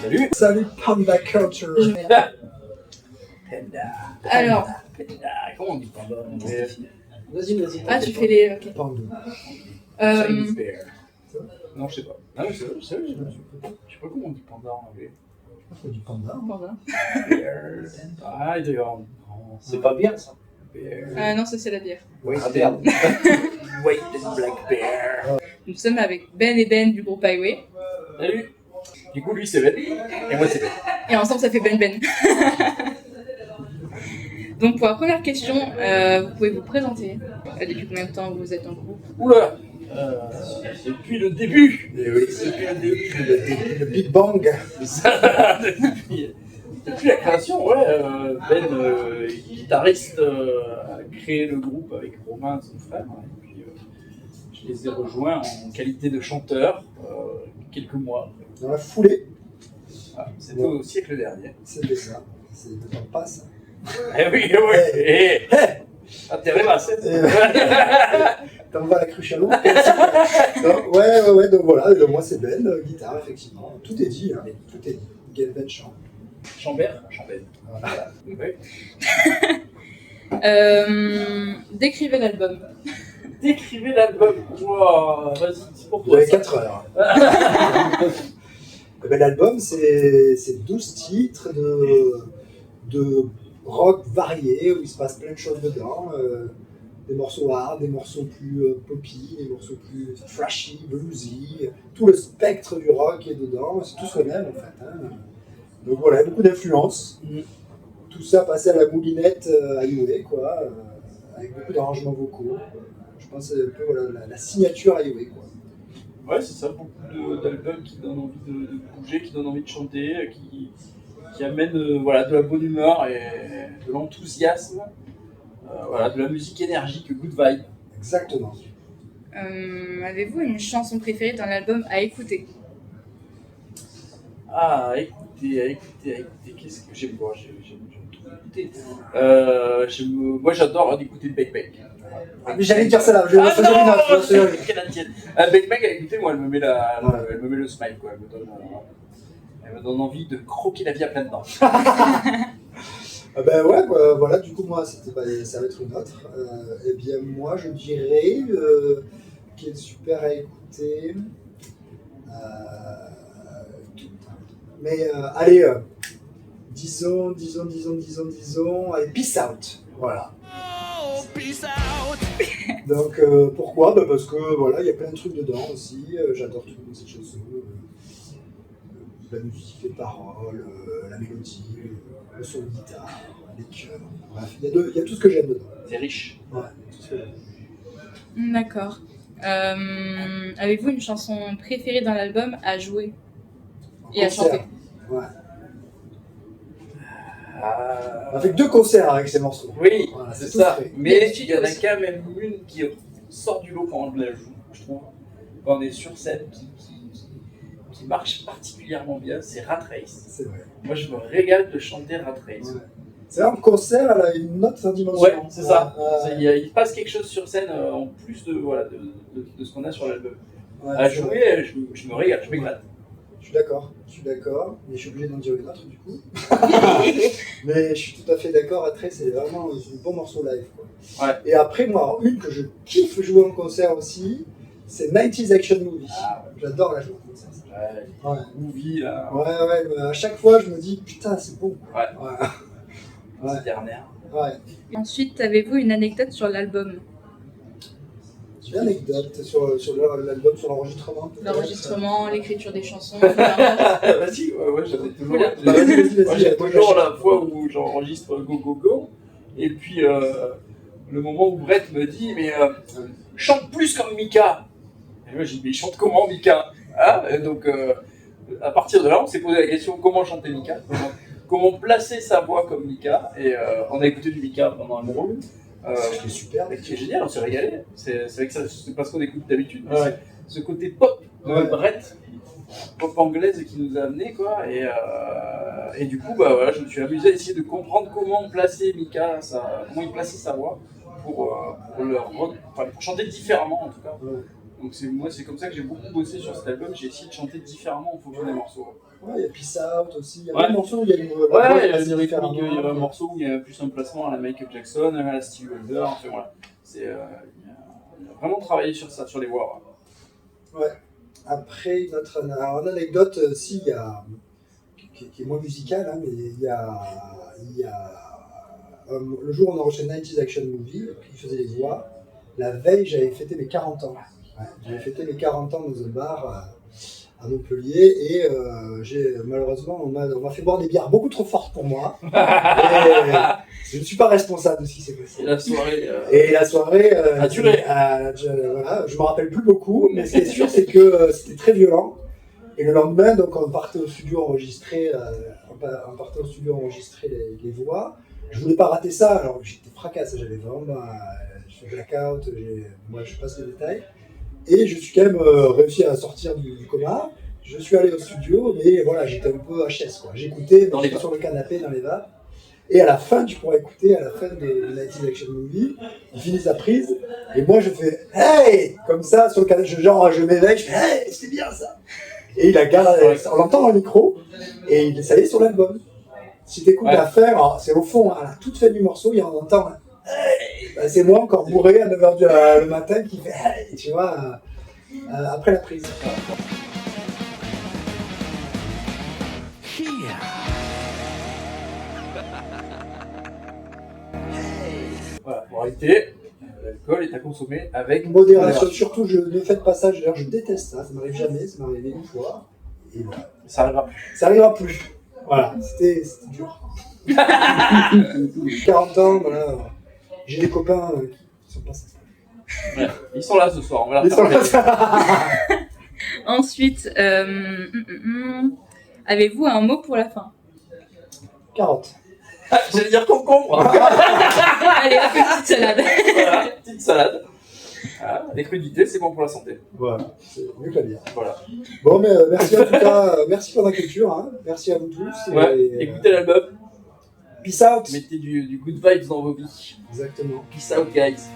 Salut. Salut Panda Culture. Panda. Alors. Panda. Comment on dit panda? Vas-y. Ah, tu fais les. Ok. Panda. Chinese bear. Non, je sais pas. Ah, je sais pas. Je sais pas comment on dit panda en anglais. On dit panda. Panda. Bear. Ah, il doit y avoir. C'est pas bien ça. Bear. Ah non, ça c'est la bière. Wait, Ah, merde. Wait, black bear. Nous sommes avec Ben et Ben du groupe Highway. Salut. Du coup, lui c'est Ben. Et moi c'est Ben. Et ensemble, ça fait Ben Ben. Donc, pour la première question, vous pouvez vous présenter. Depuis combien de temps vous êtes en groupe? Oula. Depuis le début. Et oui, Depuis le début. le Big Bang. Depuis la création, ouais, Ben, guitariste, a créé le groupe avec Romain, son frère, et puis je les ai rejoints en qualité de chanteur quelques mois. Dans la foulée, Voilà, c'était au siècle dernier. c'était ça. C'est le temps passe. Eh oui, intérêt masse. T'envoies la cruche à l'eau. Ouais, donc voilà, et donc moi c'est Ben, guitare, effectivement. Tout est dit, hein. Tout est dit. Ben chant. Chambert. Voilà. Ouais. Décrivez l'album. Décrivez l'album. Wow, vas-y, c'est pour Vous toi. avez ça. 4 heures. Eh ben, l'album, c'est 12 titres de rock varié, où il se passe plein de choses dedans. Des morceaux hard, des morceaux plus poppy, des morceaux plus thrashy, bluesy. Tout le spectre du rock est dedans. C'est tout ce qu'on aime en fait. Hein. Donc voilà, beaucoup d'influences. Tout ça passé à la moulinette Highway, quoi, avec beaucoup d'arrangements vocaux. Je pense que c'est un peu voilà, la signature Highway, quoi. Ouais, c'est ça, beaucoup d'albums qui donnent envie de bouger, qui donnent envie de chanter, qui amènent voilà, de la bonne humeur et de l'enthousiasme, voilà, de la musique énergique, good vibe. Exactement. Avez-vous une chanson préférée dans l'album à écouter? Ah, écoutez, qu'est-ce que j'aime pas? J'aime tout écouter. Moi j'adore écouter Beck Beck. Ah, mais j'allais dire ça là, je vais faire une autre. Quelle la tienne. Beck Beck, à écouter, moi elle me met le smile, quoi. Elle me donne envie de croquer la vie à pleines dents. Ah ben ouais, voilà, du coup, moi, ça va être une autre. Eh bien, moi, je dirais qui est super à écouter. Mais allez, disons, allez, Peace Out. Voilà. Donc, pourquoi? Parce que voilà, il y a plein de trucs dedans aussi. J'adore toutes ces chansons. La musique, les paroles, la mélodie, le son de guitare, les chœurs. Bref, il y a tout ce que j'aime dedans. C'est riche. Ouais, tout ce que j'aime. D'accord. Avez-vous une chanson préférée dans l'album à jouer et à chanter? Ouais. On a fait 2 concerts avec ces morceaux. Oui, Voilà, c'est tout ça. fait. Mais il y en a quand même une qui sort du lot quand on la joue, je trouve. Quand on est sur scène, qui marche particulièrement bien, c'est Rat Race. C'est vrai. Moi, je me régale de chanter Rat Race. Ouais. C'est vrai, en concert, elle a une autre dimension. Ouais, c'est ça. Ouais. Il passe quelque chose sur scène en plus de ce qu'on a sur l'album. Ouais, À c'est jouer, vrai. je me régale, je m'éclate. Je suis d'accord, mais je suis obligé d'en dire une autre du coup. Mais je suis tout à fait d'accord, Rat Race, c'est vraiment un bon morceau live, quoi. Ouais. Et après, moi, une que je kiffe jouer en concert aussi, c'est 90s Action Movie. Ah, ouais. J'adore la jouer en concert. Ouais. Movie, là. Ouais, mais à chaque fois, je me dis, putain, c'est bon. Ouais. Ouais. Cette dernière. Ouais. Ensuite, avez-vous une anecdote sur l'album? J'ai une anecdote sur l'album, sur l'enregistrement. L'enregistrement, l'écriture des chansons. Vas-y, ouais, j'avais toujours. Oula. Bah, vas-y. Moi, j'ai toujours la fois où j'enregistre Go Go Go, et puis le moment où Brett me dit, mais chante plus comme Mika. Et moi, j'ai dit, mais il chante comment Mika, hein? Et donc, à partir de là, on s'est posé la question comment chanter Mika, comment placer sa voix comme Mika, et on a écouté du Mika pendant un moment. C'est super. C'est génial, on s'est régalé. C'est vrai que c'est pas ce qu'on écoute d'habitude. mais Ouais. c'est ce côté pop de Ouais. Brett, pop anglaise qui nous a amené, quoi. Et du coup, bah voilà, je me suis amusé à essayer de comprendre comment placer Mika, comment il plaçait sa voix pour chanter différemment en tout cas. Ouais. Donc moi, c'est comme ça que j'ai beaucoup bossé sur cet album. J'ai essayé de chanter différemment en fonction des morceaux. Ouais, il y a Peace Out aussi. Il y a Ouais. des morceaux où il y a une voix Ouais, il y a assez des rythmiques, différemment. il y a un morceau où il y a plus un placement à la Michael Jackson, à la Stevie Wonder, enfin voilà. Il y a vraiment travaillé sur ça, sur les voix. Ouais. Après, une anecdote, si, il y a, qui est moins musicale, hein, mais il y a le jour où on a enregistré 90s Action Movie, qui faisait les voix, la veille, j'avais fêté mes 40 ans. Ouais, j'avais fêté mes 40 ans dans un bar à Montpellier et malheureusement, on m'a fait boire des bières beaucoup trop fortes pour moi. Et je ne suis pas responsable de ce qui s'est passé. Et la soirée a duré. Voilà, je me rappelle plus beaucoup, mais ce qui est sûr, c'est que c'était très violent. Et le lendemain, donc, on partait au studio enregistrer, les voix. Je voulais pas rater ça, alors j'étais fracasse, j'avais vraiment, je fais blackout, moi je passe les détails. Et je suis quand même réussi à sortir du coma. Je suis allé au studio, mais voilà, j'étais un peu HS, quoi. J'écoutais sur le canapé, dans les vapes. Et à la fin, tu pourras écouter, à la fin de 90s Action Movie, ils finissent la prise, et moi je fais « Hey !» comme ça, sur le canapé, je m'éveille, je fais « Hey, c'est bien ça !» Et il a gardé, on l'entend dans le micro, et ça y est sur l'album. Si t'écoutes la fin, alors, c'est au fond, à la toute fin du morceau, il y en entend « Hey !» Ben, c'est moi encore bourré à 9h le matin qui fait « Hey !» tu vois, après la prise. Voilà, pour arrêter, l'alcool est à consommer avec modération. Surtout, ne faites pas ça, d'ailleurs, je déteste ça, ça m'arrive jamais, ça m'est arrivé une fois. Et voilà. Ça arrivera plus. Ça arrivera plus. Voilà, c'était dur. 40 ans, voilà. J'ai des copains qui sont pas ça. Ouais, ils sont là ce soir, on va Ils sont là. Ensuite, avez-vous un mot pour la fin? Carotte. J'allais dire concombre. Allez, hop, une petite salade. Voilà, petite salade. Voilà, les crudités, c'est bon pour la santé. Voilà, c'est mieux que la bière. Voilà. Bon, mais merci en tout cas, merci pour la culture, hein. Merci à vous tous. Ouais, écoutez l'album. Peace out. Mettez du good vibes dans vos vies. Exactement. Peace out, guys.